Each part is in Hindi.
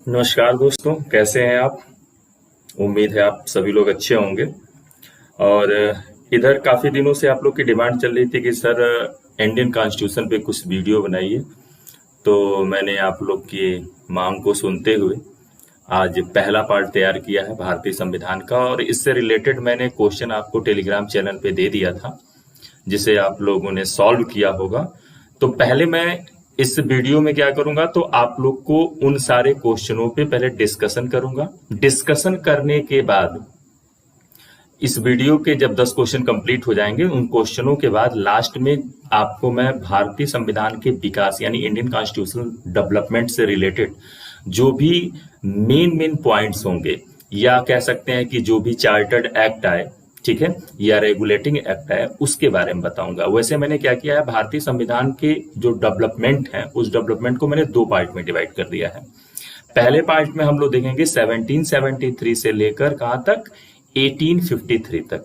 नमस्कार दोस्तों, कैसे हैं आप? उम्मीद है आप सभी लोग अच्छे होंगे। और इधर काफ़ी दिनों से आप लोग की डिमांड चल रही थी कि सर इंडियन कॉन्स्टिट्यूशन पे कुछ वीडियो बनाइए। तो मैंने आप लोग की मांग को सुनते हुए आज पहला पार्ट तैयार किया है भारतीय संविधान का, और इससे रिलेटेड मैंने क्वेश्चन आपको टेलीग्राम चैनल पे दे दिया था जिसे आप लोगों ने सॉल्व किया होगा। तो पहले मैं इस वीडियो में क्या करूंगा, तो आप लोग को उन सारे क्वेश्चनों पे पहले डिस्कशन करूंगा। डिस्कशन करने के बाद इस वीडियो के जब 10 क्वेश्चन कंप्लीट हो जाएंगे, उन क्वेश्चनों के बाद लास्ट में आपको मैं भारतीय संविधान के विकास यानी इंडियन कॉन्स्टिट्यूशनल डेवलपमेंट से रिलेटेड जो भी मेन पॉइंट्स होंगे, या कह सकते हैं कि जो भी चार्टर्ड एक्ट आए, ठीक है, या रेगुलेटिंग एक्ट है, उसके बारे में बताऊंगा। वैसे मैंने क्या किया है, भारतीय संविधान के जो डेवलपमेंट है उस डेवलपमेंट को मैंने दो पार्ट में डिवाइड कर दिया है। पहले पार्ट में हम लोग देखेंगे 1773 से लेकर कहां तक, 1853 तक।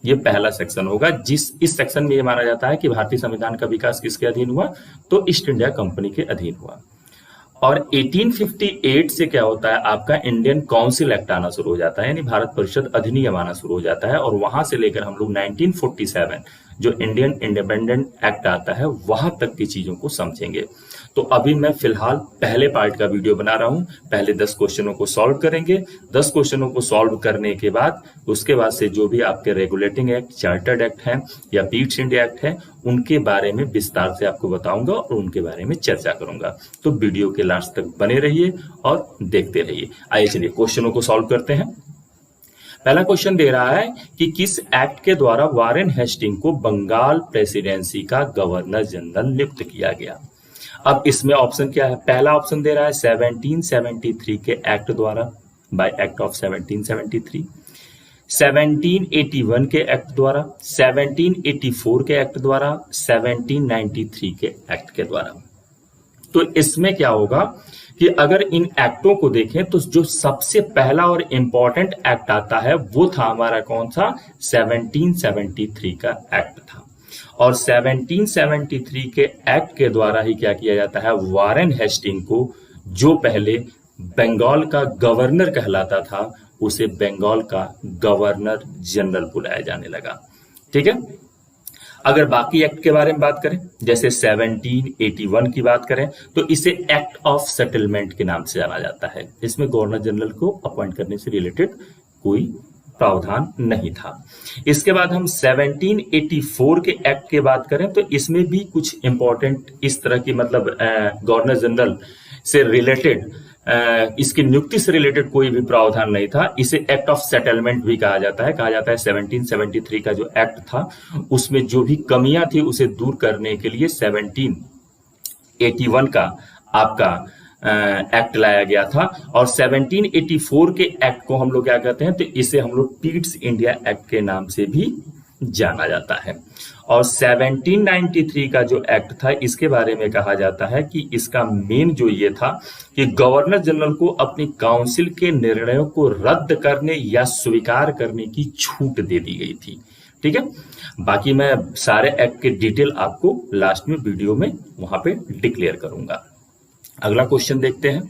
ये पहला सेक्शन होगा। इस सेक्शन में ये माना जाता है कि भारतीय संविधान का विकास किसके अधीन हुआ, तो ईस्ट इंडिया कंपनी के अधीन हुआ। और 1858 से क्या होता है, आपका इंडियन काउंसिल एक्ट आना शुरू हो जाता है, यानी भारत परिषद अधिनियम आना शुरू हो जाता है। और वहां से लेकर हम लोग 1947 जो इंडियन इंडिपेंडेंट एक्ट आता है वहां तक की चीजों को समझेंगे। तो अभी मैं फिलहाल पहले पार्ट का वीडियो बना रहा हूं। पहले 10 क्वेश्चनों को सॉल्व करेंगे। 10 क्वेश्चनों को सॉल्व करने के बाद उसके बाद से जो भी आपके रेगुलेटिंग एक्ट, चार्टर्ड एक्ट है या पीट्स इंडिया एक्ट है, उनके बारे में विस्तार से आपको बताऊंगा और उनके बारे में चर्चा करूंगा। तो वीडियो के लास्ट तक बने रहिए और देखते रहिए। आइए चलिए क्वेश्चनों को सॉल्व करते हैं। पहला क्वेश्चन दे रहा है कि किस एक्ट के द्वारा वारेन हेस्टिंग को बंगाल प्रेसिडेंसी का गवर्नर जनरल नियुक्त किया गया। अब इसमें ऑप्शन क्या है, पहला ऑप्शन दे रहा है 1773 के एक्ट द्वारा, बाय एक्ट ऑफ 1773, 1781 के एक्ट द्वारा, 1784 के एक्ट द्वारा, 1793 के एक्ट के द्वारा। तो इसमें क्या होगा कि अगर इन एक्टों को देखें तो जो सबसे पहला और इंपॉर्टेंट एक्ट आता है वो था हमारा कौन सा, 1773 का एक्ट था। और 1773 के एक्ट के द्वारा ही क्या किया जाता है, वारेन हेस्टिंग को, जो पहले बंगाल का गवर्नर कहलाता था, उसे बंगाल का गवर्नर जनरल बुलाया जाने लगा। ठीक है। अगर बाकी एक्ट के बारे में बात करें, जैसे 1781 की बात करें, तो इसे एक्ट ऑफ सेटलमेंट के नाम से जाना जाता है। इसमें गवर्नर जनरल को अपॉइंट करने से रिलेटेड कोई प्रावधान नहीं था। इसके बाद हम 1784 के एक्ट की बात करें तो इसमें भी कुछ इंपॉर्टेंट इस तरह की, मतलब गवर्नर जनरल से रिलेटेड, इसकी नियुक्ति से रिलेटेड कोई भी प्रावधान नहीं था। इसे एक्ट ऑफ सेटलमेंट भी कहा जाता है। 1773 का जो एक्ट था उसमें जो भी कमियां थी उसे दूर करने के लिए 1781 का आपका एक्ट लाया गया था। और 1784 के एक्ट को हम लोग क्या कहते हैं, तो इसे हम लोग पीट्स इंडिया एक्ट के नाम से भी जाना जाता है। और 1793 का जो एक्ट था, इसके बारे में कहा जाता है कि इसका मेन जो ये था कि गवर्नर जनरल को अपनी काउंसिल के निर्णयों को रद्द करने या स्वीकार करने की छूट दे दी गई थी। ठीक है। बाकी मैं सारे एक्ट के डिटेल आपको लास्ट में वीडियो में वहां पे डिक्लेयर करूंगा। अगला क्वेश्चन देखते हैं।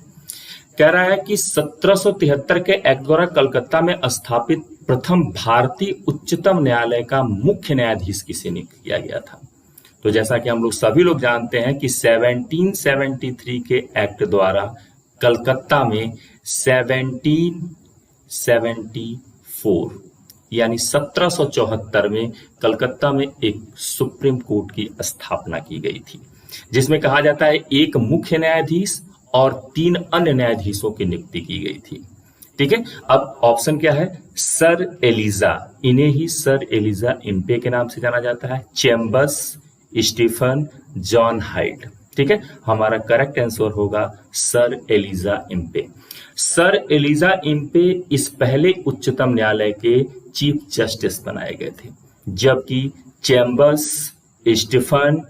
कह रहा है कि 1773 के एक्ट द्वारा कलकत्ता में स्थापित प्रथम भारतीय उच्चतम न्यायालय का मुख्य न्यायाधीश किसे नियुक्त किया गया था। तो जैसा कि हम लोग सभी लोग जानते हैं कि 1773 के एक्ट द्वारा कलकत्ता में 1774 यानी 1774 में कलकत्ता में एक सुप्रीम कोर्ट की स्थापना की गई थी, जिसमें कहा जाता है एक मुख्य न्यायाधीश और 3 अन्य न्यायाधीशों की नियुक्ति की गई थी। ठीक है। अब ऑप्शन क्या है, सर एलिजा, इन्हें ही सर एलिजा इम्पे के नाम से जाना जाता है, चैम्बर्स, स्टीफन, जॉन हाइड। ठीक है। हमारा करेक्ट आंसर होगा sir Elijah Impey. Sir Elijah Impey इस पहले उच्चतम न्यायालय के चीफ जस्टिस बनाए गए थे, जबकि चैम्बर्स, स्टीफन,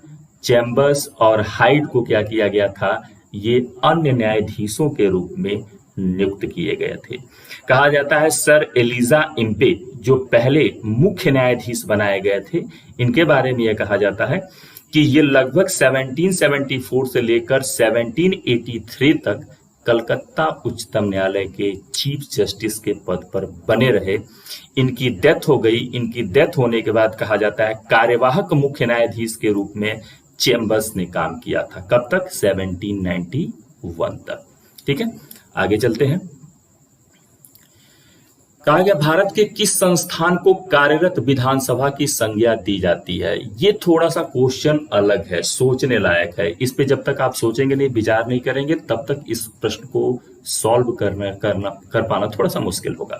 चैम्बर्स और हाइड को क्या किया गया था, ये अन्य न्यायाधीशों के रूप में नियुक्त किए गए थे। कहा जाता है सर एलिजा इम्पे जो पहले मुख्य न्यायाधीश बनाए गए थे, इनके बारे में यह कहा जाता है कि ये लगभग 1774 से लेकर 1783 तक कलकत्ता उच्चतम न्यायालय के चीफ जस्टिस के पद पर बने रहे। इनकी डेथ हो गई। इनकी डेथ होने के बाद कहा जाता है कार्यवाहक मुख्य न्यायाधीश के रूप में चेम्बर्स ने काम किया था। कब तक? 1791 तक। ठीक है, आगे चलते हैं। कहा गया भारत के किस संस्थान को कार्यरत विधानसभा की संज्ञा दी जाती है? ये थोड़ा सा क्वेश्चन अलग है, सोचने लायक है। इस पे जब तक आप सोचेंगे नहीं, विचार नहीं करेंगे, तब तक इस प्रश्न को सॉल्व कर पाना थोड़ा सा मुश्किल होगा।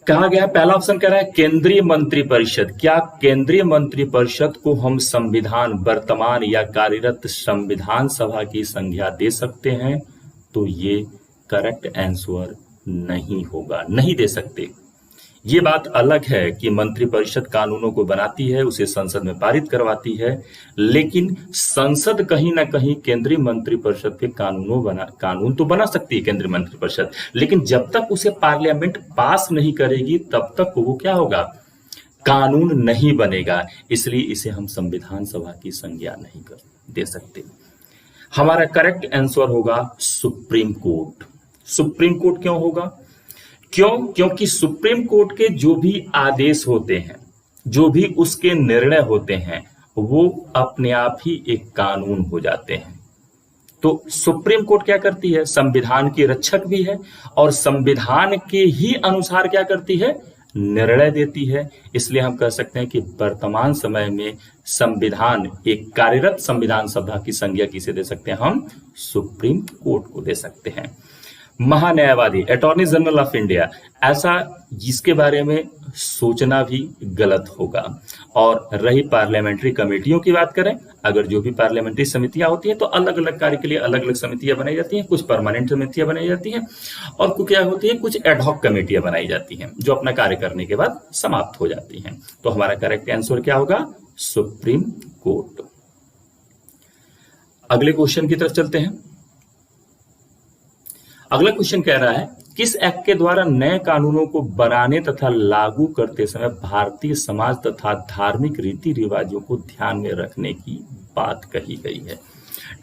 कहा गया पहला ऑप्शन कह रहा है केंद्रीय मंत्रिपरिषद। क्या केंद्रीय मंत्रिपरिषद को हम संविधान वर्तमान या कार्यरत संविधान सभा की संज्ञा दे सकते हैं? तो ये करेक्ट आंसर नहीं होगा, नहीं दे सकते। ये बात अलग है कि मंत्रिपरिषद कानूनों को बनाती है, उसे संसद में पारित करवाती है, लेकिन संसद कहीं ना कहीं केंद्रीय मंत्रिपरिषद के कानून तो बना सकती है केंद्रीय मंत्रिपरिषद, लेकिन जब तक उसे पार्लियामेंट पास नहीं करेगी तब तक वो क्या होगा? कानून नहीं बनेगा। इसलिए इसे हम संविधान सभा की संज्ञा नहीं दे सकते। हमारा करेक्ट आंसर होगा सुप्रीम कोर्ट। सुप्रीम कोर्ट क्यों होगा? क्योंकि सुप्रीम कोर्ट के जो भी आदेश होते हैं, जो भी उसके निर्णय होते हैं, वो अपने आप ही एक कानून हो जाते हैं। तो सुप्रीम कोर्ट क्या करती है? संविधान की रक्षक भी है और संविधान के ही अनुसार क्या करती है? निर्णय देती है। इसलिए हम कह सकते हैं कि वर्तमान समय में संविधान, एक कार्यरत संविधान सभा की संज्ञा किसे दे सकते हैं? हम सुप्रीम कोर्ट को दे सकते हैं। महान्यायवादी, अटॉर्नी जनरल ऑफ इंडिया, ऐसा जिसके बारे में सोचना भी गलत होगा। और रही पार्लियामेंट्री कमेटियों की बात करें, अगर जो भी पार्लियामेंट्री समितियां होती हैं तो अलग अलग कार्य के लिए अलग अलग समितियां बनाई जाती हैं। कुछ परमानेंट समितियां बनाई जाती हैं और कुछ क्या होती है, कुछ एडहॉक कमेटियां बनाई जाती हैं जो अपना कार्य करने के बाद समाप्त हो जाती हैं। तो हमारा करेक्ट आंसर क्या होगा? Supreme court. अगले क्वेश्चन की तरफ चलते हैं। अगला क्वेश्चन कह रहा है किस एक्ट के द्वारा नए कानूनों को बनाने तथा लागू करते समय भारतीय समाज तथा धार्मिक रीति रिवाजों को ध्यान में रखने की बात कही गई है?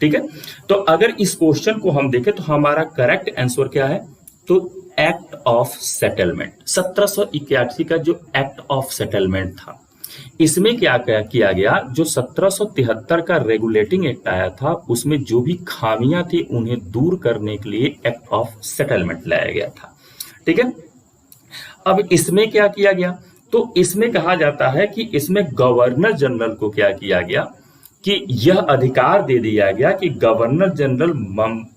ठीक है, तो अगर इस क्वेश्चन को हम देखें तो हमारा करेक्ट आंसर क्या है? तो एक्ट ऑफ सेटलमेंट, 1781 का जो एक्ट ऑफ सेटलमेंट था, इसमें क्या किया गया? जो 1773 का रेगुलेटिंग एक्ट आया था, उसमें जो भी खामियां थी उन्हें दूर करने के लिए एक्ट ऑफ सेटलमेंट लाया गया था। ठीक है, अब इसमें क्या किया गया? तो इसमें कहा जाता है कि इसमें गवर्नर जनरल को क्या किया गया कि यह अधिकार दे दिया गया कि गवर्नर जनरल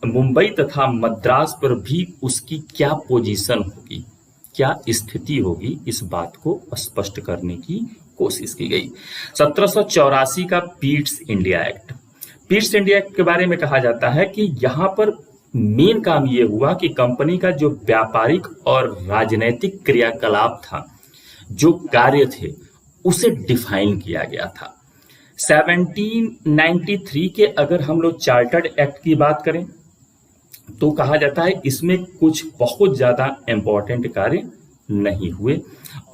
मुंबई तथा मद्रास पर भी उसकी क्या पोजीशन होगी, क्या स्थिति होगी, इस बात को स्पष्ट करने की कोशिश की गई। 1784 का Pitt's India act, Pitt's India act के बारे में कहा जाता है कि यहां पर मेन काम यह हुआ कि कंपनी का जो व्यापारिक और राजनैतिक क्रियाकलाप था, जो कार्य थे, उसे डिफाइन किया गया था। 1793 के अगर हम लोग चार्टर्ड एक्ट की बात करें तो कहा जाता है इसमें कुछ बहुत ज्यादा इंपॉर्टेंट कार्य नहीं हुए।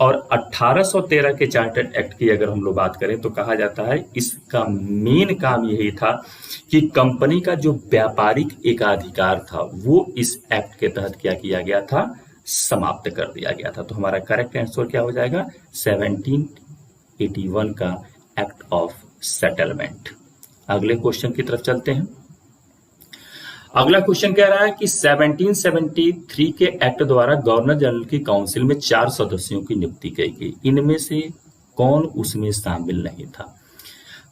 और 1813 के चार्टर्ड एक्ट की अगर हम लोग बात करें तो कहा जाता है इसका मेन काम यही था कि कंपनी का जो व्यापारिक एकाधिकार था वो इस एक्ट के तहत क्या किया गया था? समाप्त कर दिया गया था। तो हमारा करेक्ट आंसर क्या हो जाएगा? 1781 का एक्ट ऑफ सेटलमेंट। अगले क्वेश्चन की तरफ चलते हैं। अगला क्वेश्चन कह रहा है कि 1773 के एक्ट द्वारा गवर्नर जनरल की काउंसिल में 4 सदस्यों की नियुक्ति की गई। इनमें से कौन उसमें शामिल नहीं था?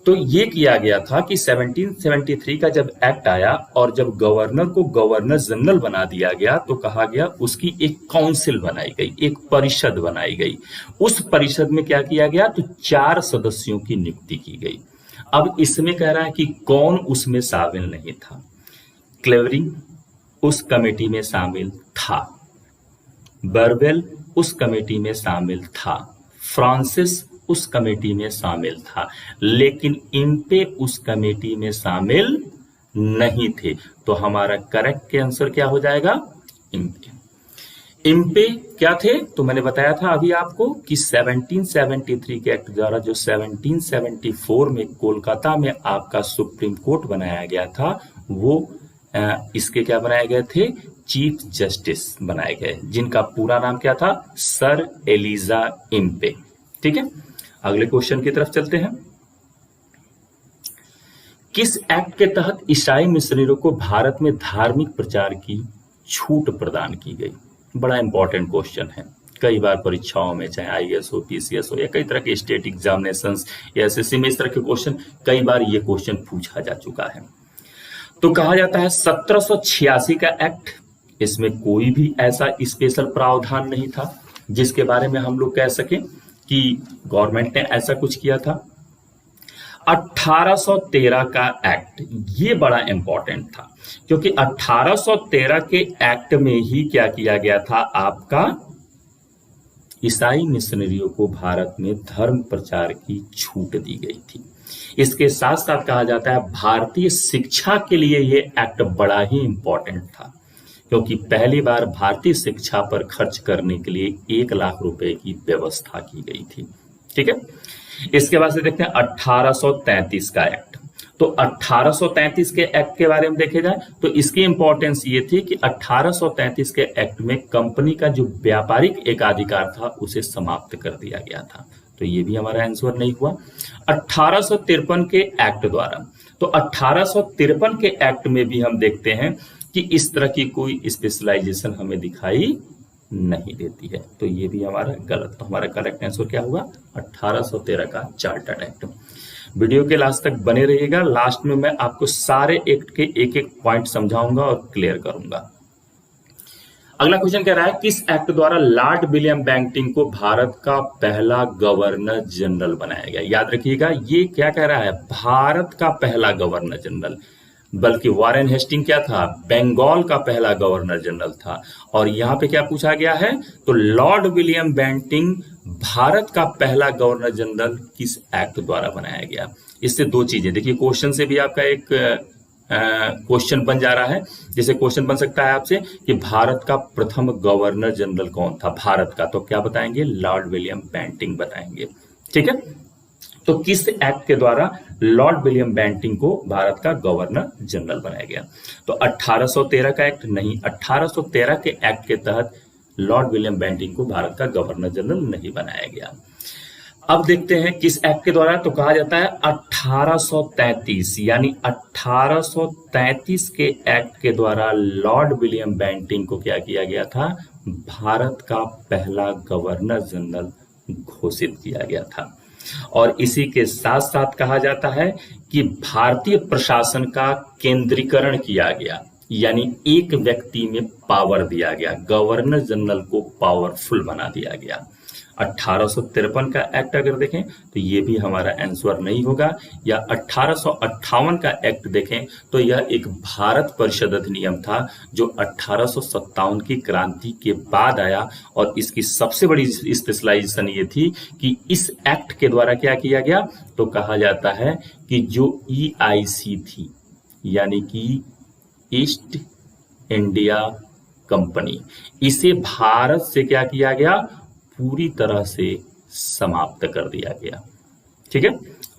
तो ये किया गया था कि 1773 का जब एक्ट आया और जब गवर्नर को गवर्नर जनरल बना दिया गया तो कहा गया उसकी एक काउंसिल बनाई गई, एक परिषद बनाई गई। उस परिषद में क्या किया गया? तो 4 सदस्यों की नियुक्ति की गई। अब इसमें कह रहा है कि कौन उसमें शामिल नहीं था? क्लेवरिंग उस कमेटी में शामिल था, बर्वेल उस कमेटी में शामिल था, फ्रांसिस उस कमेटी में शामिल था, लेकिन इम्पे उस कमेटी में शामिल नहीं थे। तो हमारा करेक्ट आंसर क्या हो जाएगा? इम्पे। इम्पे क्या थे? तो मैंने बताया था अभी आपको कि 1773 के एक्ट द्वारा जो 1774 में कोलकाता में आपका सुप्रीम कोर्ट बनाया गया था, वो इसके क्या बनाए गए थे, चीफ जस्टिस बनाए गए, जिनका पूरा नाम क्या था, सर एलिजा इम्पे। ठीक है, अगले क्वेश्चन की तरफ चलते हैं। किस एक्ट के तहत ईसाई मिशनरियों को भारत में धार्मिक प्रचार की छूट प्रदान की गई? बड़ा इंपॉर्टेंट क्वेश्चन है, कई बार परीक्षाओं में, चाहे आईएएस हो, पीसीएस हो, या कई तरह के स्टेट एग्जामिनेशंस या एसएससी में इस तरह के क्वेश्चन, कई बार ये क्वेश्चन पूछा जा चुका है। तो कहा जाता है 1786 का एक्ट, इसमें कोई भी ऐसा स्पेशल प्रावधान नहीं था जिसके बारे में हम लोग कह सके कि गवर्नमेंट ने ऐसा कुछ किया था। 1813 का एक्ट, ये बड़ा इंपॉर्टेंट था क्योंकि 1813 के एक्ट में ही क्या किया गया था, आपका ईसाई मिशनरियों को भारत में धर्म प्रचार की छूट दी गई थी। इसके साथ साथ कहा जाता है भारतीय शिक्षा के लिए ये एक्ट बड़ा ही इंपॉर्टेंट था क्योंकि पहली बार भारतीय शिक्षा पर खर्च करने के लिए 1 लाख रुपए की व्यवस्था की गई थी। ठीक है, इसके बाद से देखते हैं 1833 का एक्ट। तो 1833 के एक्ट के बारे में देखे जाए तो इसकी इंपॉर्टेंस ये थी कि 1833 के एक्ट में कंपनी का जो व्यापारिक एकाधिकार था उसे समाप्त कर दिया गया था। तो ये भी हमारा आंसर नहीं हुआ। 1853 के एक्ट द्वारा, तो 1853 के एक्ट में भी हम देखते हैं कि इस तरह की कोई स्पेशलाइजेशन हमें दिखाई नहीं देती है, तो ये भी हमारा गलत। तो हमारा करेक्ट आंसर क्या हुआ, 1813 का चार्टर्ड एक्ट। वीडियो के लास्ट तक बने रहिएगा, लास्ट में मैं आपको सारे एक्ट के एक एक पॉइंट समझाऊंगा और क्लियर करूंगा। अगला क्वेश्चन कह रहा है किस एक्ट द्वारा लॉर्ड विलियम बेंटिंक को भारत का पहला गवर्नर जनरल बनाया गया? याद रखिएगा, ये क्या कह रहा है, भारत का पहला गवर्नर जनरल, बल्कि वारेन हेस्टिंग क्या था, बंगाल का पहला गवर्नर जनरल था। और यहां पे क्या पूछा गया है, तो लॉर्ड विलियम बेंटिंक भारत का पहला गवर्नर जनरल किस एक्ट द्वारा बनाया गया? इससे दो चीजें, देखिए क्वेश्चन से भी आपका एक क्वेश्चन बन जा रहा है। जैसे क्वेश्चन बन सकता है आपसे कि भारत का प्रथम गवर्नर जनरल कौन था भारत का, तो क्या बताएंगे, लॉर्ड विलियम बेंटिंक बताएंगे। ठीक है, तो किस एक्ट के द्वारा लॉर्ड विलियम बेंटिंक को भारत का गवर्नर जनरल बनाया गया? तो 1813 का एक्ट नहीं, 1813 के एक्ट के तहत लॉर्ड विलियम बेंटिंक को भारत का गवर्नर जनरल नहीं बनाया गया। अब देखते हैं किस एक्ट के द्वारा, तो कहा जाता है 1833, यानी 1833 के एक्ट के द्वारा लॉर्ड विलियम बेंटिंक को क्या किया गया था, भारत का पहला गवर्नर जनरल घोषित किया गया था। और इसी के साथ साथ कहा जाता है कि भारतीय प्रशासन का केंद्रीकरण किया गया, यानी एक व्यक्ति में पावर दिया गया, गवर्नर जनरल को पावरफुल बना दिया गया। 1853 का एक्ट अगर देखें तो ये भी हमारा आंसर नहीं होगा, या 1858 का एक्ट देखें तो यह एक भारत परिषद अधिनियम था जो 1857 की क्रांति के बाद आया। और इसकी सबसे बड़ी स्पेशलाइजेशन ये थी कि इस एक्ट के द्वारा क्या किया गया, तो कहा जाता है कि जो EIC थी, यानी कि ईस्ट इंडिया कंपनी, इसे भारत से क्या किया गया, पूरी तरह से समाप्त कर दिया गया। ठीक है,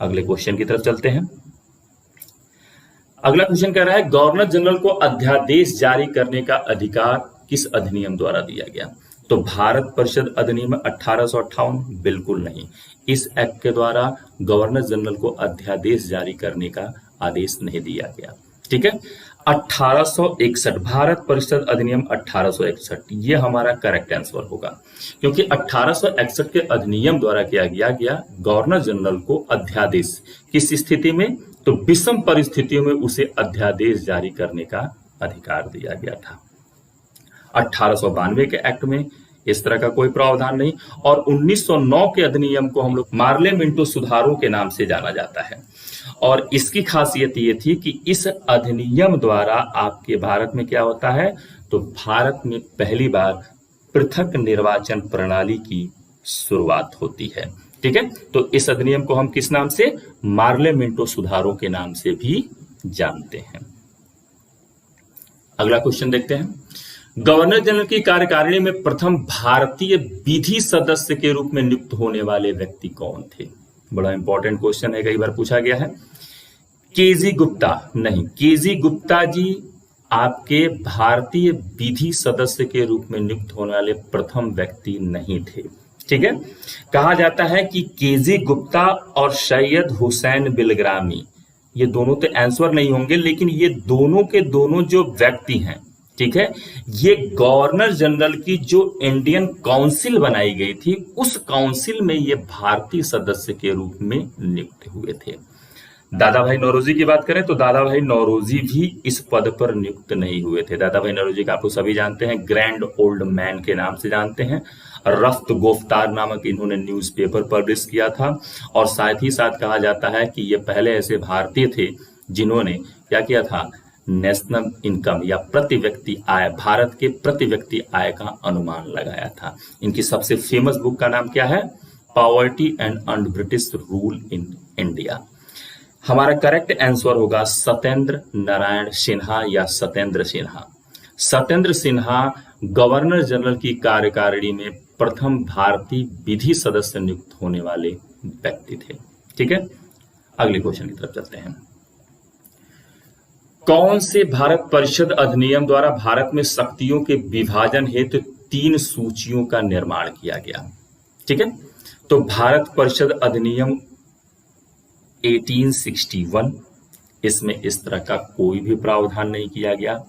अगले क्वेश्चन की तरफ चलते हैं। अगला क्वेश्चन कह रहा है गवर्नर जनरल को अध्यादेश जारी करने का अधिकार किस अधिनियम द्वारा दिया गया? तो भारत परिषद अधिनियम 1858, बिल्कुल नहीं। इस एक्ट के द्वारा गवर्नर जनरल को अध्यादेश जारी करने का आदेश नहीं दिया गया। ठीक है, 1861, भारत परिषद अधिनियम 1861, ये हमारा करेक्ट आंसर होगा, क्योंकि 1861 के अधिनियम द्वारा क्या किया गया, गवर्नर जनरल को अध्यादेश, किस स्थिति में, तो विषम परिस्थितियों में उसे अध्यादेश जारी करने का अधिकार दिया गया था। 1892 के एक्ट में इस तरह का कोई प्रावधान नहीं, और 1909 के अधिनियम को हम लोग मार्ले मिंटो सुधारों के नाम से जाना जाता है। और इसकी खासियत ये थी कि इस अधिनियम द्वारा आपके भारत में क्या होता है, तो भारत में पहली बार पृथक निर्वाचन प्रणाली की शुरुआत होती है। ठीक है, तो इस अधिनियम को हम किस नाम से, मार्ले मिंटो सुधारों के नाम से भी जानते हैं। अगला क्वेश्चन देखते हैं, गवर्नर जनरल की कार्यकारिणी में प्रथम भारतीय विधि सदस्य के रूप में नियुक्त होने वाले व्यक्ति कौन थे? बड़ा इंपॉर्टेंट क्वेश्चन है, कई बार पूछा गया है। केजी गुप्ता नहीं, केजी गुप्ता जी आपके भारतीय विधि सदस्य के रूप में नियुक्त होने वाले प्रथम व्यक्ति नहीं थे। ठीक है, कहा जाता है कि केजी गुप्ता और सैयद हुसैन बिलग्रामी, ये दोनों तो आंसर नहीं होंगे, लेकिन ये दोनों के दोनों जो व्यक्ति हैं, ठीक है, ये गवर्नर जनरल की जो इंडियन काउंसिल बनाई गई थी, उस काउंसिल में ये भारतीय सदस्य के रूप में नियुक्त हुए थे। दादा भाई नौरोजी की बात करें तो दादा भाई नौरोजी भी इस पद पर नियुक्त नहीं हुए थे। दादा भाई नौरोजी का आप लोग सभी जानते हैं, ग्रैंड ओल्ड मैन के नाम से जानते हैं। रफ्त गोफ्तार नामक इन्होंने न्यूज़पेपर पब्लिश किया था, और साथ ही साथ कहा जाता है कि ये पहले ऐसे भारतीय थे जिन्होंने क्या किया था, नेशनल इनकम या प्रति व्यक्ति आय, भारत के प्रति व्यक्ति आय का अनुमान लगाया था। इनकी सबसे फेमस बुक का नाम क्या है, poverty and under British rule in India. हमारा करेक्ट आंसर होगा सत्येंद्र नारायण सिन्हा या सत्येंद्र सिन्हा। सत्येंद्र सिन्हा गवर्नर जनरल की कार्यकारिणी में प्रथम भारतीय विधि सदस्य नियुक्त होने वाले व्यक्ति थे। ठीक है, अगले क्वेश्चन की तरफ चलते हैं। कौन से भारत परिषद अधिनियम द्वारा भारत में शक्तियों के विभाजन हेतु 3 सूचियों का निर्माण किया गया? ठीक है, तो भारत परिषद अधिनियम 1861, इसमें इस तरह का कोई भी प्रावधान नहीं किया गया।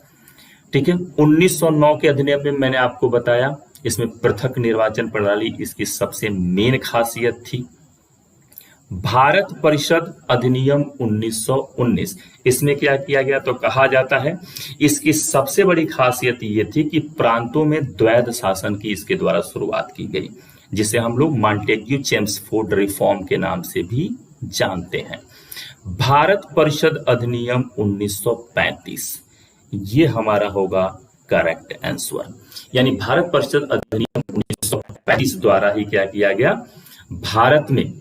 ठीक है, 1909 के अधिनियम में मैंने आपको बताया, इसमें पृथक निर्वाचन प्रणाली इसकी सबसे मेन खासियत थी। भारत परिषद अधिनियम 1919, इसमें क्या किया गया, तो कहा जाता है इसकी सबसे बड़ी खासियत ये थी कि प्रांतों में द्वैध शासन की इसके द्वारा शुरुआत की गई, जिसे हम लोग मॉन्टेग्यू चेम्सफोर्ड रिफॉर्म के नाम से भी जानते हैं। भारत परिषद अधिनियम 1935, ये हमारा होगा करेक्ट आंसर। यानी भारत परिषद अधिनियम 1935 द्वारा ही क्या किया गया, भारत में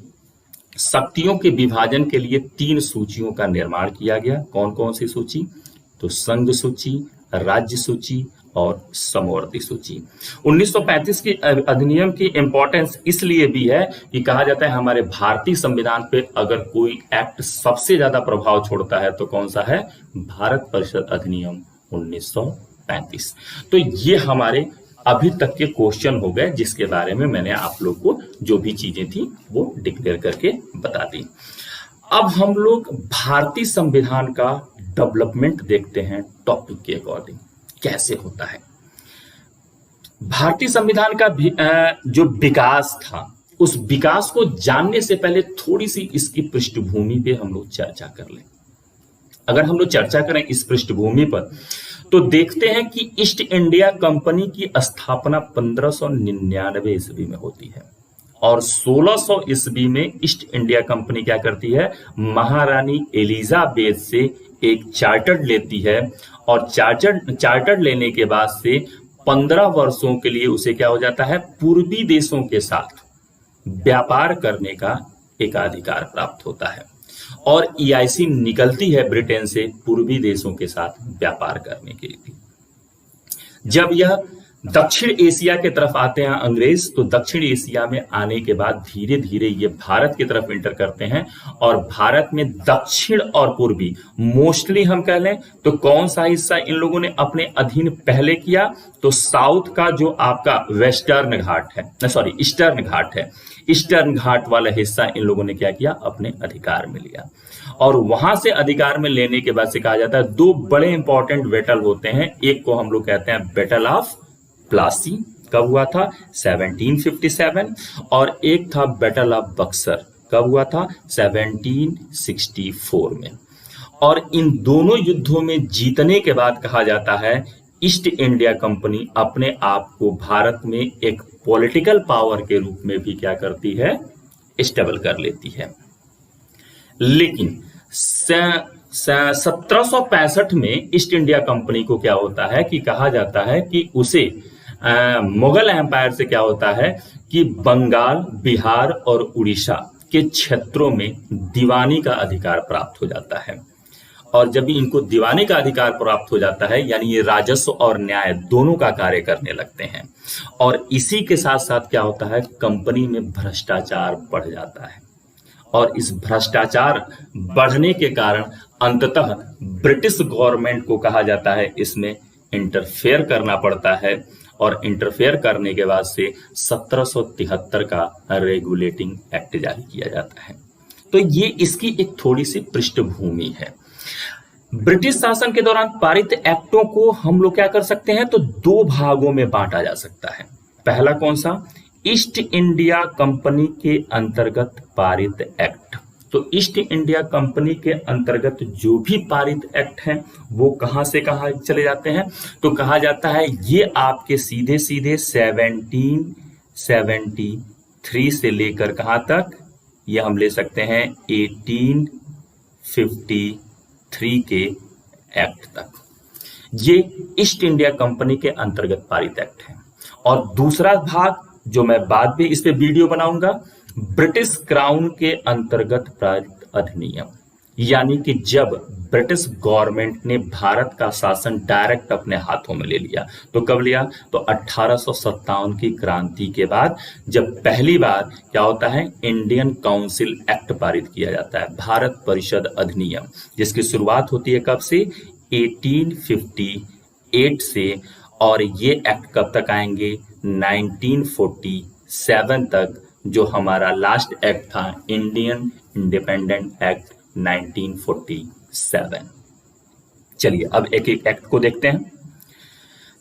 शक्तियों के विभाजन के लिए 3 सूचियों का निर्माण किया गया। कौन कौन सी सूची, तो संघ सूची, राज्य सूची और समवर्ती सूची। 1935 के अधिनियम की इंपॉर्टेंस इसलिए भी है कि कहा जाता है हमारे भारतीय संविधान पे अगर कोई एक्ट सबसे ज्यादा प्रभाव छोड़ता है तो कौन सा है, भारत परिषद अधिनियम 1935। तो ये हमारे अभी तक के क्वेश्चन हो गए, जिसके बारे में मैंने आप लोग को जो भी चीजें थी वो डिक्लेयर करके बता दी। अब हम लोग भारतीय संविधान का डेवलपमेंट देखते हैं टॉपिक के अकॉर्डिंग कैसे होता है। भारतीय संविधान का जो विकास था, उस विकास को जानने से पहले थोड़ी सी इसकी पृष्ठभूमि पे हम लोग चर्चा कर लें। अगर हम लोग चर्चा करें इस पृष्ठभूमि पर, तो देखते हैं कि ईस्ट इंडिया कंपनी की स्थापना 1599 ईस्वी में होती है, और 1600 ईस्वी में ईस्ट इंडिया कंपनी क्या करती है, महारानी एलिजाबेथ से एक चार्टर लेती है, और चार्टर लेने के बाद से 15 वर्षों के लिए उसे क्या हो जाता है, पूर्वी देशों के साथ व्यापार करने का एकाधिकार प्राप्त होता है, और EIC निकलती है ब्रिटेन से पूर्वी देशों के साथ व्यापार करने के लिए। जब यह दक्षिण एशिया के तरफ आते हैं अंग्रेज, तो दक्षिण एशिया में आने के बाद धीरे धीरे ये भारत की तरफ इंटर करते हैं, और भारत में दक्षिण और पूर्वी मोस्टली हम कह लें तो कौन सा हिस्सा इन लोगों ने अपने अधीन पहले किया, तो साउथ का जो आपका वेस्टर्न घाट है, सॉरी ईस्टर्न घाट है, ईस्टर्न घाट वाला हिस्सा इन लोगों ने क्या किया, अपने अधिकार में लिया। और वहां से अधिकार में लेने के बाद से कहा जाता है 2 बड़े इंपॉर्टेंट बैटल होते हैं। एक को हम लोग कहते हैं बैटल ऑफ प्लासी, कब हुआ था, 1757, और एक था बैटल ऑफ बक्सर, कब हुआ था, 1764 में। और इन दोनों युद्धों में जीतने के बाद कहा जाता है ईस्ट इंडिया कंपनी अपने आप को भारत में एक पॉलिटिकल पावर के रूप में भी क्या करती है, स्टेबल कर लेती है। लेकिन 1765 में ईस्ट इंडिया कंपनी को क्या होता है कि कहा जाता है कि उसे मुगल एम्पायर से क्या होता है कि बंगाल, बिहार और उड़ीसा के क्षेत्रों में दीवानी का अधिकार प्राप्त हो जाता है। और जब इनको दीवानी का अधिकार प्राप्त हो जाता है, यानी ये राजस्व और न्याय दोनों का कार्य करने लगते हैं। और इसी के साथ साथ क्या होता है, कंपनी में भ्रष्टाचार बढ़ जाता है, और इस भ्रष्टाचार बढ़ने के कारण अंततः ब्रिटिश गवर्नमेंट को कहा जाता है इसमें इंटरफेयर करना पड़ता है, और इंटरफेयर करने के बाद से 1773 का रेगुलेटिंग एक्ट जारी किया जाता है। तो ये इसकी एक थोड़ी सी पृष्ठभूमि है। ब्रिटिश शासन के दौरान पारित एक्टों को हम लोग क्या कर सकते हैं, तो दो भागों में बांटा जा सकता है। पहला कौन सा, ईस्ट इंडिया कंपनी के अंतर्गत पारित एक्ट। तो ईस्ट इंडिया कंपनी के अंतर्गत जो भी पारित एक्ट हैं वो कहां से कहां चले जाते हैं, तो कहा जाता है ये आपके सीधे सीधे 1773 से लेकर कहां तक, ये हम ले सकते हैं 1853 के एक्ट तक, ये ईस्ट इंडिया कंपनी के अंतर्गत पारित एक्ट है। और दूसरा भाग जो मैं बाद में इस पे वीडियो बनाऊंगा, ब्रिटिश क्राउन के अंतर्गत पारित अधिनियम, यानी कि जब ब्रिटिश गवर्नमेंट ने भारत का शासन डायरेक्ट अपने हाथों में ले लिया। तो कब लिया, तो 1857 की क्रांति के बाद, जब पहली बार क्या होता है, इंडियन काउंसिल एक्ट पारित किया जाता है, भारत परिषद अधिनियम, जिसकी शुरुआत होती है कब से, 1858 से, और ये एक्ट कब तक आएंगे, 1947 तक, जो हमारा लास्ट एक्ट था इंडियन इंडिपेंडेंट एक्ट 1947। चलिए अब एक एक एक्ट को देखते हैं।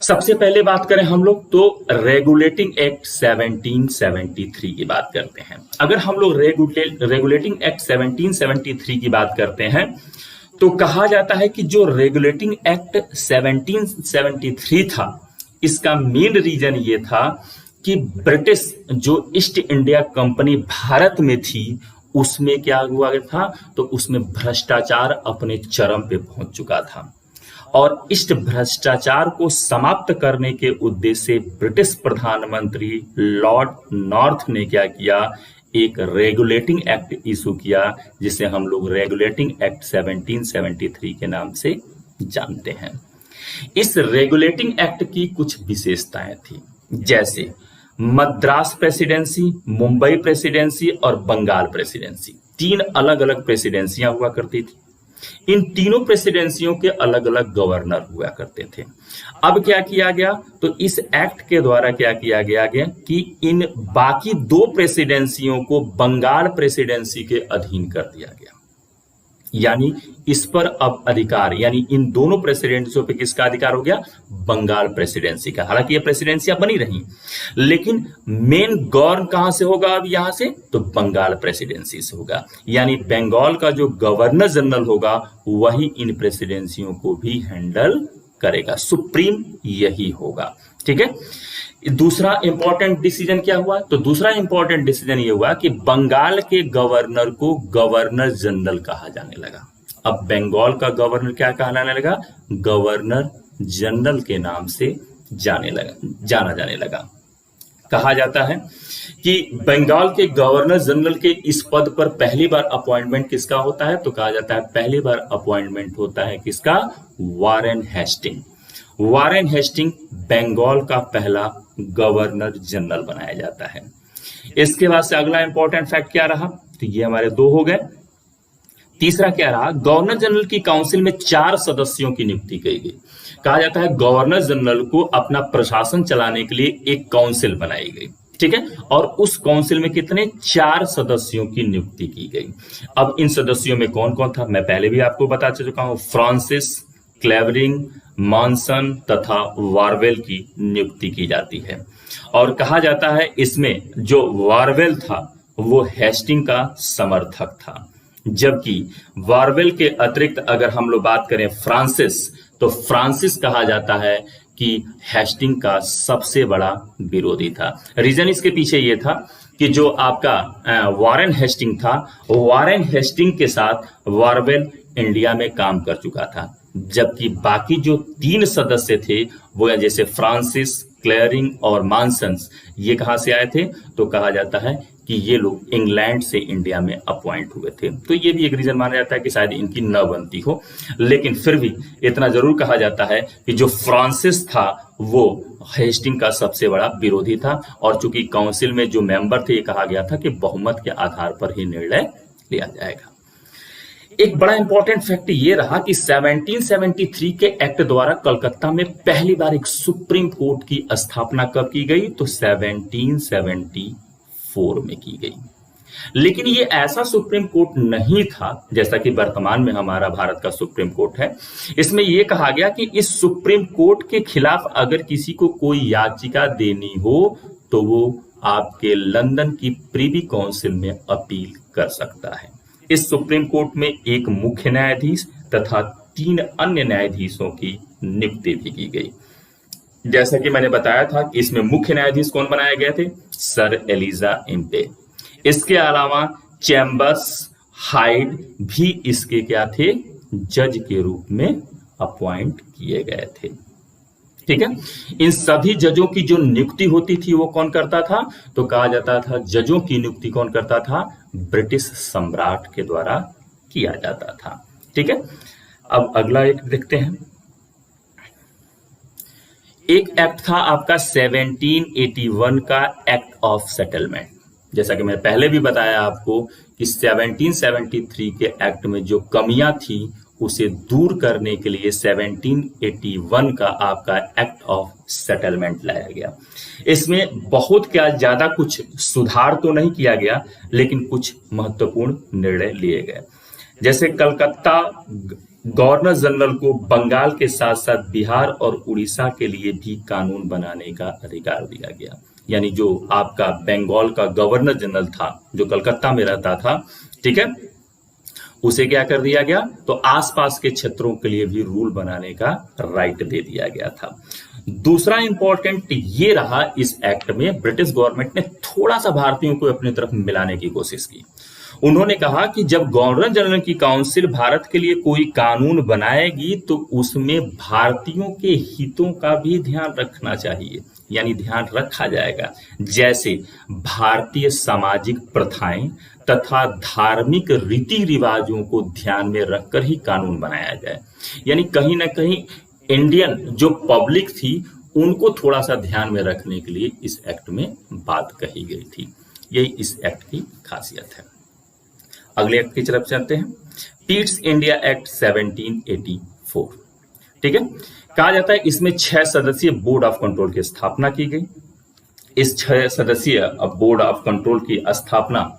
सबसे पहले बात करें हम लोग तो रेगुलेटिंग एक्ट 1773 की बात करते हैं। अगर हम लोग रेगुलेटिंग एक्ट 1773 की बात करते हैं तो कहा जाता है कि जो रेगुलेटिंग एक्ट 1773 था, इसका मेन रीजन ये था कि ब्रिटिश जो ईस्ट इंडिया कंपनी भारत में थी उसमें क्या हुआ था, तो उसमें भ्रष्टाचार अपने चरम पे पहुंच चुका था, और इस भ्रष्टाचार को समाप्त करने के उद्देश्य से ब्रिटिश प्रधानमंत्री लॉर्ड नॉर्थ ने क्या किया, एक रेगुलेटिंग एक्ट इशू किया, जिसे हम लोग रेगुलेटिंग एक्ट 1773 के नाम से जानते हैं। इस रेगुलेटिंग एक्ट की कुछ विशेषताएं थी, जैसे मद्रास प्रेसिडेंसी, मुंबई प्रेसिडेंसी और बंगाल प्रेसिडेंसी, तीन अलग अलग प्रेसिडेंसियां हुआ करती थी। इन तीनों प्रेसिडेंसियों के अलग अलग गवर्नर हुआ करते थे। अब क्या किया गया, तो इस एक्ट के द्वारा क्या किया गया कि इन बाकी दो प्रेसिडेंसियों को बंगाल प्रेसिडेंसी के अधीन कर दिया गया, यानी इस पर अब अधिकार, यानी इन दोनों प्रेसिडेंसियों पे किसका अधिकार हो गया, बंगाल प्रेसिडेंसी का। हालांकि ये प्रेसिडेंसियां बनी रही, लेकिन मेन गवर्न कहां से होगा अब यहां से, तो बंगाल प्रेसिडेंसी से होगा, यानी बंगाल का जो गवर्नर जनरल होगा वही इन प्रेसिडेंसियों को भी हैंडल करेगा, सुप्रीम यही होगा। ठीक है। दूसरा इंपॉर्टेंट डिसीजन क्या हुआ, तो दूसरा इंपॉर्टेंट डिसीजन ये हुआ कि बंगाल के गवर्नर को गवर्नर जनरल कहा जाने लगा। अब बंगाल का गवर्नर क्या कहलाने लगा, गवर्नर जनरल के नाम से जाना जाने लगा। कहा जाता है कि बंगाल के गवर्नर जनरल के इस पद पर पहली बार अपॉइंटमेंट किसका होता है, तो कहा जाता है पहली बार अपॉइंटमेंट होता है किसका, Warren Hasting. Warren Hasting Bengal का पहला गवर्नर जनरल बनाया जाता है। इसके बाद से अगला इंपॉर्टेंट फैक्ट क्या रहा, तो ये हमारे दो हो गए। तीसरा क्या रहा, गवर्नर जनरल की काउंसिल में 4 सदस्यों की नियुक्ति की गई। कहा जाता है गवर्नर जनरल को अपना प्रशासन चलाने के लिए एक काउंसिल बनाई गई, ठीक है, और उस काउंसिल में कितने, 4 सदस्यों की नियुक्ति की गई। अब इन सदस्यों में कौन कौन था, मैं पहले भी आपको बता चुका हूं, फ्रांसिस, क्लेवरिंग, मॉनसन तथा वारवेल की नियुक्ति की जाती है। और कहा जाता है इसमें जो वारवेल था वो हेस्टिंग का समर्थक था, जबकि वारवेल के अतिरिक्त अगर हम लोग बात करें फ्रांसिस, तो फ्रांसिस कहा जाता है कि हेस्टिंग का सबसे बड़ा विरोधी था। रीजन इसके पीछे ये था कि जो आपका वॉरेन हेस्टिंग था, वॉरेन हेस्टिंग के साथ वारवेल इंडिया में काम कर चुका था, जबकि बाकी जो 3 सदस्य थे वो जैसे फ्रांसिस, क्लेयरिंग और मॉनसन्स, ये कहां से आए थे, तो कहा जाता है कि ये लोग इंग्लैंड से इंडिया में अपॉइंट हुए थे। तो ये भी एक रीजन माना जाता है कि शायद इनकी न बनती हो, लेकिन फिर भी इतना जरूर कहा जाता है कि जो फ्रांसिस था वो हेस्टिंग का सबसे बड़ा विरोधी था, और चूंकि काउंसिल में जो मेंबर थे ये कहा गया था कि बहुमत के आधार पर ही निर्णय लिया जाएगा। एक बड़ा इंपॉर्टेंट फैक्ट ये रहा कि 1773 के एक्ट द्वारा कलकत्ता में पहली बार एक सुप्रीम कोर्ट की स्थापना कब की गई, तो 1774 में की गई। लेकिन ये ऐसा सुप्रीम कोर्ट नहीं था जैसा कि वर्तमान में हमारा भारत का सुप्रीम कोर्ट है। इसमें यह कहा गया कि इस सुप्रीम कोर्ट के खिलाफ अगर किसी को कोई याचिका देनी हो तो वो आपके लंदन की प्रिवी काउंसिल में अपील कर सकता है। इस सुप्रीम कोर्ट में एक मुख्य न्यायाधीश तथा 3 अन्य न्यायाधीशों की नियुक्ति भी की गई। जैसा कि मैंने बताया था कि इसमें मुख्य न्यायाधीश कौन बनाए गए थे, सर एलिजा इम्पे। इसके अलावा चैम्बर्स, हाइड भी इसके क्या थे, जज के रूप में अपॉइंट किए गए थे। ठीक है, इन सभी जजों की जो नियुक्ति होती थी वो कौन करता था, तो कहा जाता था जजों की नियुक्ति कौन करता था, ब्रिटिश सम्राट के द्वारा किया जाता था। ठीक है, अब अगला एक देखते हैं। एक एक्ट था आपका 1781 का एक्ट ऑफ सेटलमेंट। जैसा कि मैं पहले भी बताया आपको कि 1773 के एक्ट में जो कमियां थी उसे दूर करने के लिए 1781 का आपका एक्ट ऑफ सेटलमेंट लाया गया। इसमें बहुत क्या ज्यादा कुछ सुधार तो नहीं किया गया, लेकिन कुछ महत्वपूर्ण निर्णय लिए गए। जैसे कलकत्ता गवर्नर जनरल को बंगाल के साथ साथ बिहार और उड़ीसा के लिए भी कानून बनाने का अधिकार दिया गया। यानी जो आपका बंगाल का गवर्नर जनरल था जो कलकत्ता में रहता था, ठीक है, उसे क्या कर दिया गया, तो आसपास के क्षेत्रों के लिए भी रूल बनाने का राइट दे दिया गया था। दूसरा इंपॉर्टेंट ये रहा, इस एक्ट में ब्रिटिश गवर्नमेंट ने थोड़ा सा भारतीयों को अपनी तरफ मिलाने की कोशिश की। उन्होंने कहा कि जब गवर्नर जनरल की काउंसिल भारत के लिए कोई कानून बनाएगी तो उसमें भारतीयों के हितों का भी ध्यान रखना चाहिए, यानी ध्यान रखा जाएगा। जैसे भारतीय सामाजिक प्रथाएं तथा धार्मिक रीति रिवाजों को ध्यान में रखकर ही कानून बनाया जाए। यानी कहीं ना कहीं इंडियन जो पब्लिक थी उनको थोड़ा सा ध्यान में रखने के लिए इस एक्ट में बात कही गई थी। यही इस एक्ट की खासियत है। अगले एक्ट की तरफ चलते हैं, पीट्स इंडिया एक्ट 1784। ठीक है, कहा जाता है इसमें 6 सदस्यीय बोर्ड ऑफ कंट्रोल की स्थापना की गई। इस 6 सदस्यीय बोर्ड ऑफ कंट्रोल की स्थापना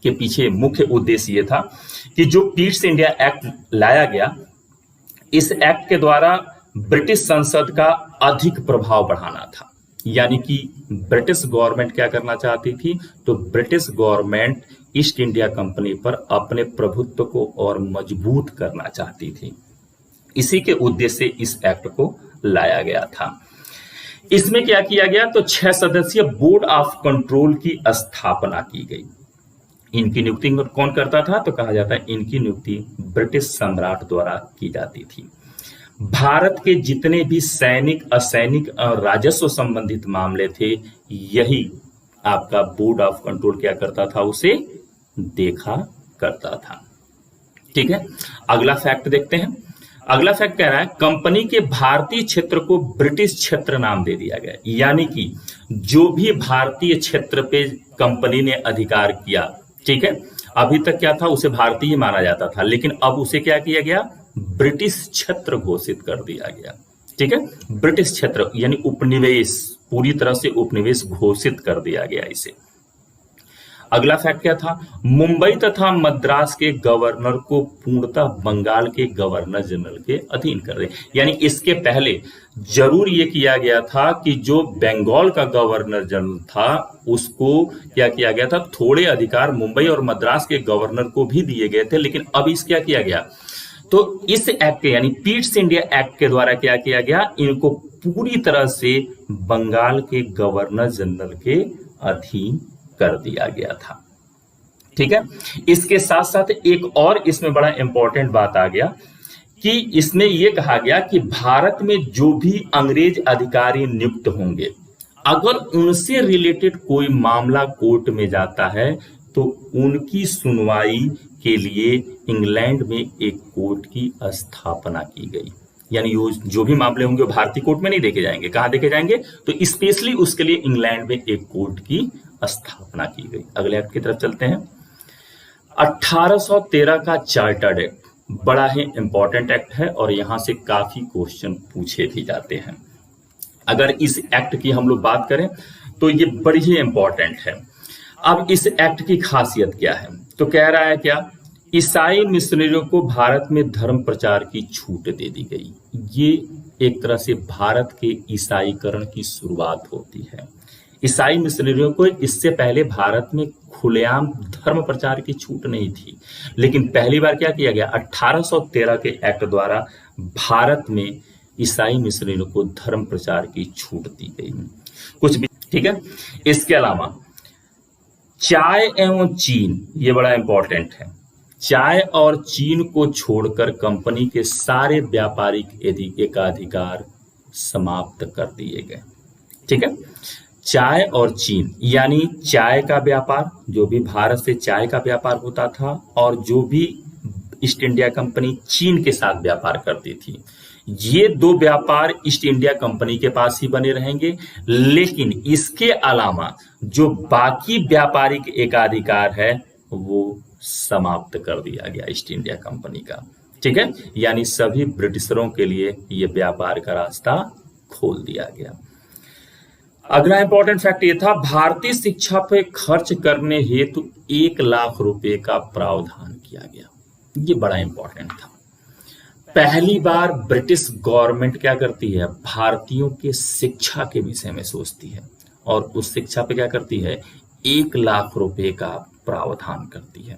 के पीछे मुख्य उद्देश्य यह था कि जो पीट्स इंडिया एक्ट लाया गया, इस एक्ट के द्वारा ब्रिटिश संसद का अधिक प्रभाव बढ़ाना था। यानी कि ब्रिटिश गवर्नमेंट क्या करना चाहती थी, तो British government east India company पर अपने प्रभुत्व को और मजबूत करना चाहती थी। इसी के उद्देश्य से इस एक्ट को लाया गया था। इसमें क्या किया गया, तो 6 सदस्यीय बोर्ड ऑफ कंट्रोल की स्थापना की गई। इनकी नियुक्ति कौन करता था, तो कहा जाता है इनकी नियुक्ति ब्रिटिश सम्राट द्वारा की जाती थी। भारत के जितने भी सैनिक, असैनिक और राजस्व संबंधित मामले थे, यही आपका बोर्ड ऑफ कंट्रोल क्या करता था, उसे देखा करता था। ठीक है, अगला फैक्ट देखते हैं। अगला फैक्ट कह रहा है कंपनी के भारतीय क्षेत्र को ब्रिटिश क्षेत्र नाम दे दिया गया। यानी कि जो भी भारतीय क्षेत्र पे कंपनी ने अधिकार किया, ठीक है, अभी तक क्या था, उसे भारतीय माना जाता था, लेकिन अब उसे क्या किया गया, ब्रिटिश क्षेत्र घोषित कर दिया गया। ठीक है, ब्रिटिश क्षेत्र यानी उपनिवेश, पूरी तरह से उपनिवेश घोषित कर दिया गया इसे। अगला फैक्ट क्या था, मुंबई तथा मद्रास के गवर्नर को पूर्णतः बंगाल के गवर्नर जनरल के अधीन कर दे। यानी इसके पहले जरूर यह किया गया था कि जो बंगाल का गवर्नर जनरल था उसको क्या किया गया था, थोड़े अधिकार मुंबई और मद्रास के गवर्नर को भी दिए गए थे। लेकिन अब इस क्या किया गया, तो इस एक्ट के यानी पीट्स इंडिया एक्ट के द्वारा क्या किया गया, इनको पूरी तरह से बंगाल के गवर्नर जनरल के अधीन कर दिया गया था। ठीक है, इसके साथ साथ एक और इसमें बड़ा इंपॉर्टेंट बात आ गया कि इसमें यह कहा गया कि भारत में जो भी अंग्रेज अधिकारी नियुक्त होंगे, अगर उनसे रिलेटेड कोई मामला कोर्ट में जाता है तो उनकी सुनवाई के लिए इंग्लैंड में एक कोर्ट की स्थापना की गई। यानी जो भी मामले होंगे वो भारतीय कोर्ट में नहीं देखे जाएंगे, कहां देखे जाएंगे, तो स्पेशली उसके लिए इंग्लैंड में एक कोर्ट की स्थापना की गई। अगले एक्ट की तरफ चलते हैं। 1813 का चार्टर्ड एक्ट बड़ा ही इंपॉर्टेंट एक्ट है और यहां से काफी क्वेश्चन पूछे भी जाते हैं। अगर इस एक्ट की हम लोग बात करें तो ये बड़ी ही इंपॉर्टेंट है। अब इस एक्ट की खासियत क्या है? तो कह रहा है क्या, ईसाई मिशनरियों को भारत में धर्म प्रचार की छूट दे दी गई। ये एक तरह से भारत के ईसाईकरण की शुरुआत होती है। ईसाई मिशनरियों को इससे पहले भारत में खुलेआम धर्म प्रचार की छूट नहीं थी, लेकिन पहली बार क्या किया गया, 1813 के एक्ट द्वारा भारत में ईसाई मिशनरियों को धर्म प्रचार की छूट दी गई। कुछ भी ठीक है। इसके अलावा चाय एवं चीन, ये बड़ा इंपॉर्टेंट है। चाय और चीन को छोड़कर कंपनी के सारे व्यापारिक एकाधिकार समाप्त कर दिए गए। ठीक है। चाय और चीन यानी चाय का व्यापार, जो भी भारत से चाय का व्यापार होता था, और जो भी ईस्ट इंडिया कंपनी चीन के साथ व्यापार करती थी, ये दो व्यापार ईस्ट इंडिया कंपनी के पास ही बने रहेंगे। लेकिन इसके अलावा जो बाकी व्यापारिक एकाधिकार है वो समाप्त कर दिया गया ईस्ट इंडिया कंपनी का। ठीक है। यानी सभी ब्रिटिशरों के लिए ये व्यापार का रास्ता खोल दिया गया। अगला इंपॉर्टेंट फैक्ट ये था, भारतीय शिक्षा पे खर्च करने हेतु 1 लाख रुपए का प्रावधान किया गया। ये बड़ा इंपॉर्टेंट था। पहली बार ब्रिटिश गवर्नमेंट क्या करती है, भारतीयों के शिक्षा के विषय में सोचती है और उस शिक्षा पे क्या करती है, 1 लाख रुपए का प्रावधान करती है।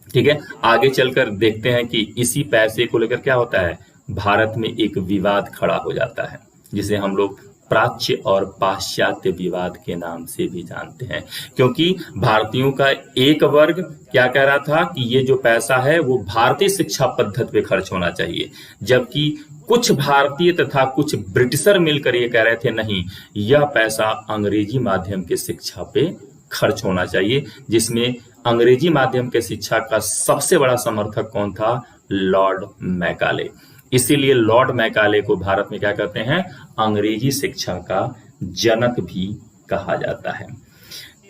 ठीक है। आगे चलकर देखते हैं कि इसी पैसे को लेकर क्या होता है, भारत में एक विवाद खड़ा हो जाता है, जिसे हम लोग प्राच्य और पाश्चात्य विवाद के नाम से भी जानते हैं। क्योंकि भारतीयों का एक वर्ग क्या कह रहा था कि ये जो पैसा है वो भारतीय शिक्षा पद्धति पे खर्च होना चाहिए, जबकि कुछ भारतीय तथा कुछ ब्रिटिशर मिलकर ये कह रहे थे नहीं, यह पैसा अंग्रेजी माध्यम के शिक्षा पे खर्च होना चाहिए, जिसमें अंग्रेजी माध्यम के शिक्षा का सबसे बड़ा समर्थक कौन था, लॉर्ड मैकाले। इसीलिए लॉर्ड मैकाले को भारत में क्या कहते हैं, अंग्रेजी शिक्षा का जनक भी कहा जाता है।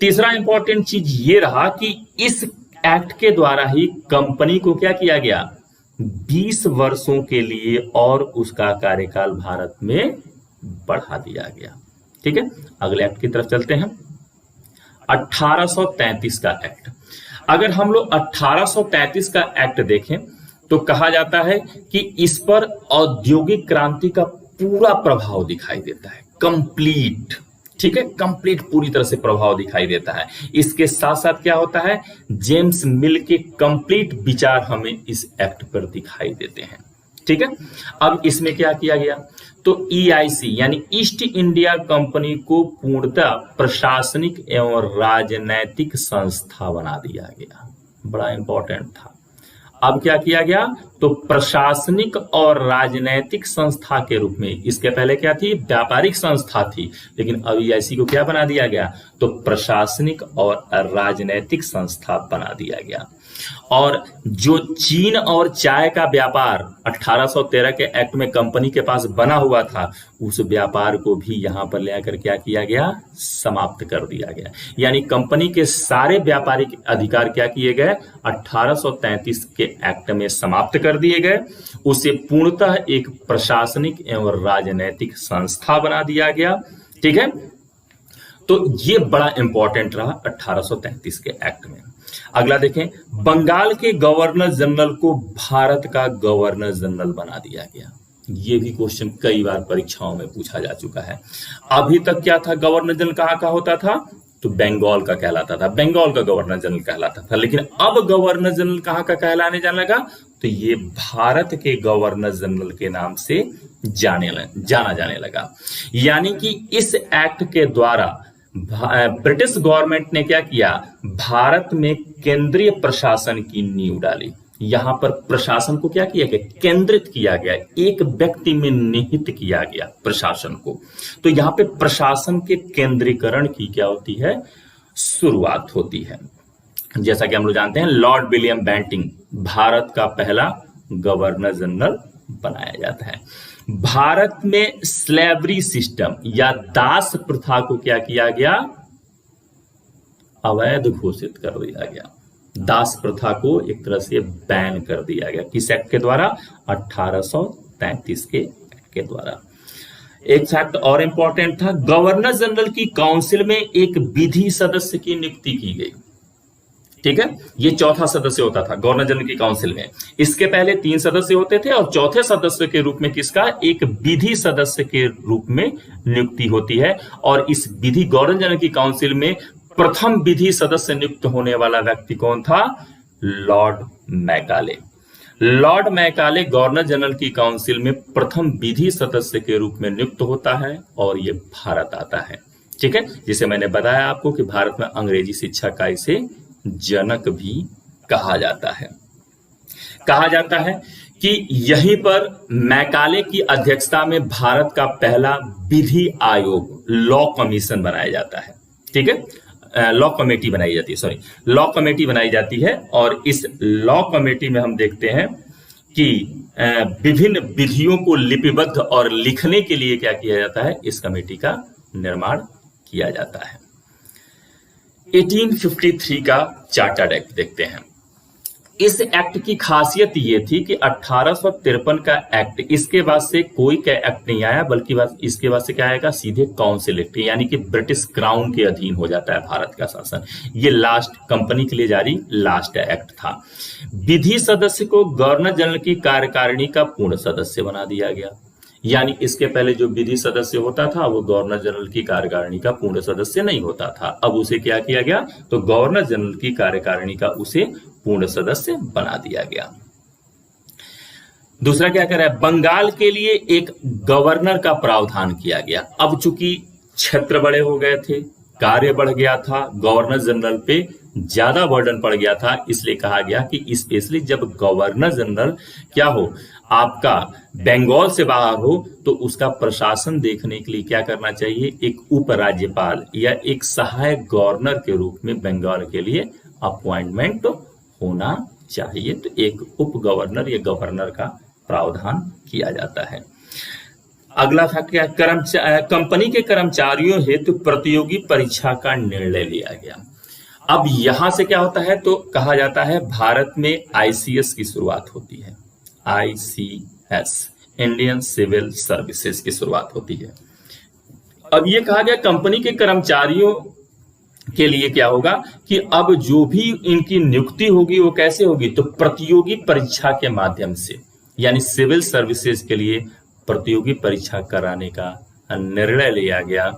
तीसरा इंपॉर्टेंट चीज ये रहा कि इस एक्ट के द्वारा ही कंपनी को क्या किया गया, 20 वर्षों के लिए और उसका कार्यकाल भारत में बढ़ा दिया गया। ठीक है। अगले एक्ट की तरफ चलते हैं, 1833 का एक्ट। अगर हम लोग 1833 का एक्ट देखें तो कहा जाता है कि इस पर औद्योगिक क्रांति का पूरा प्रभाव दिखाई देता है, कंप्लीट। ठीक है। कंप्लीट पूरी तरह से प्रभाव दिखाई देता है। इसके साथ साथ क्या होता है, जेम्स मिल के कंप्लीट विचार हमें इस एक्ट पर दिखाई देते हैं। ठीक है। अब इसमें क्या किया गया, तो EIC यानी ईस्ट इंडिया कंपनी को पूर्णतः प्रशासनिक एवं राजनैतिक संस्था बना दिया गया। बड़ा इंपॉर्टेंट था। अब क्या किया गया, तो प्रशासनिक और राजनैतिक संस्था के रूप में, इसके पहले क्या थी, व्यापारिक संस्था थी, लेकिन अब EIC को क्या बना दिया गया, तो प्रशासनिक और राजनैतिक संस्था बना दिया गया। और जो चीन और चाय का व्यापार 1813 के एक्ट में कंपनी के पास बना हुआ था, उस व्यापार को भी यहां पर ले आकर क्या किया गया, समाप्त कर दिया गया। यानी कंपनी के सारे व्यापारिक अधिकार क्या किए गए, 1833 के एक्ट में समाप्त कर दिए गए। उसे पूर्णतः एक प्रशासनिक एवं राजनैतिक संस्था बना दिया गया। ठीक है। तो ये बड़ा इंपॉर्टेंट रहा 1833 के एक्ट में। अगला देखें, बंगाल के गवर्नर जनरल को भारत का गवर्नर जनरल बना दिया गया। ये भी क्वेश्चन कई बार परीक्षाओं में पूछा जा चुका है। अभी तक क्या था, गवर्नर जनरल कहाँ का होता था, तो बंगाल का कहलाता था, बंगाल का गवर्नर जनरल कहलाता था। लेकिन अब गवर्नर जनरल कहाँ का कहलाने जाने लगा, तो ये भारत के गवर्नर जनरल के नाम से जाना जाने लगा। यानी कि इस एक्ट के द्वारा ब्रिटिश गवर्नमेंट ने क्या किया, भारत में केंद्रीय प्रशासन की नींव डाली। यहां पर प्रशासन को क्या किया गया, केंद्रित किया गया, एक व्यक्ति में निहित किया गया प्रशासन को। तो यहां पे प्रशासन के केंद्रीकरण की क्या होती है, शुरुआत होती है। जैसा कि हम लोग जानते हैं, लॉर्ड विलियम बेंटिंग भारत का पहला गवर्नर जनरल बनाया जाता है। भारत में स्लेवरी सिस्टम या दास प्रथा को क्या किया गया, अवैध घोषित कर दिया गया। दास प्रथा को एक तरह से बैन कर दिया गया। किस एक्ट के द्वारा? 1833 के एक्ट के द्वारा। एक फैक्ट और इंपॉर्टेंट था, गवर्नर जनरल की काउंसिल में एक विधि सदस्य की नियुक्ति की गई। ठीक है, ये चौथा सदस्य होता था गवर्नर जनरल की काउंसिल में। इसके पहले 3 सदस्य होते थे और चौथे सदस्य के रूप में किसका? एक विधि सदस्य के रूप में नियुक्ति होती है। और इस विधि गवर्नर जनरल की काउंसिल में प्रथम विधि सदस्य नियुक्त होने वाला व्यक्ति कौन था? Lord Macaulay. Lord Macaulay governor general की काउंसिल में प्रथम विधि सदस्य के रूप में नियुक्त होता है और ये भारत आता है। ठीक है, जिसे मैंने बताया आपको कि भारत में अंग्रेजी शिक्षा का इसे जनक भी कहा जाता है। कहा जाता है कि यहीं पर मैकाले की अध्यक्षता में भारत का पहला विधि आयोग लॉ कमीशन बनाया जाता है। ठीक है, लॉ कमेटी बनाई जाती है, सॉरी लॉ कमेटी बनाई जाती है। और इस लॉ कमेटी में हम देखते हैं कि विभिन्न विधियों को लिपिबद्ध और लिखने के लिए क्या किया जाता है? इस कमेटी का निर्माण किया जाता है। 1853 का चार्टर्ड एक्ट देखते हैं। इस एक्ट की खासियत ये थी कि 1853 का एक्ट, इसके बाद से कोई का एक्ट नहीं आया, बल्कि इसके बाद से क्या आएगा? सीधे काउंसिल एक्ट, यानी कि ब्रिटिश क्राउन के अधीन हो जाता है भारत का शासन। ये लास्ट कंपनी के लिए जारी लास्ट एक्ट था। विधि सदस्य को गवर्नर जनरल की कार्यकारिणी का पूर्ण सदस्य बना दिया गया। यानी इसके पहले जो विधि सदस्य होता था वो गवर्नर जनरल की कार्यकारिणी का पूर्ण सदस्य नहीं होता था। अब उसे क्या किया गया? तो गवर्नर जनरल की कार्यकारिणी का उसे पूर्ण सदस्य बना दिया गया। दूसरा क्या कर रहा है? बंगाल के लिए एक गवर्नर का प्रावधान किया गया। अब चूंकि क्षेत्र बड़े हो गए थे, कार्य बढ़ गया था, गवर्नर जनरल पे ज्यादा बर्डन पड़ गया था, इसलिए कहा गया कि स्पेशली जब गवर्नर जनरल क्या हो, आपका बंगाल से बाहर हो, तो उसका प्रशासन देखने के लिए क्या करना चाहिए? एक उपराज्यपाल या एक सहायक गवर्नर के रूप में बंगाल के लिए अपॉइंटमेंट होना चाहिए। तो एक उप गवर्नर या गवर्नर का प्रावधान किया जाता है। अगला फैक्ट क्या? कंपनी के कर्मचारियों हेतु प्रतियोगी परीक्षा का निर्णय लिया गया। अब यहां से क्या होता है? तो कहा जाता है भारत में आईसीएस की शुरुआत होती है। आईसीएस, इंडियन सिविल सर्विसेज की शुरुआत होती है। अब ये कहा गया कंपनी के कर्मचारियों के लिए क्या होगा कि अब जो भी इनकी नियुक्ति होगी वो कैसे होगी? तो प्रतियोगी परीक्षा के माध्यम से, यानी सिविल सर्विसेज के लिए प्रतियोगी परीक्षा कराने का निर्णय लिया गया।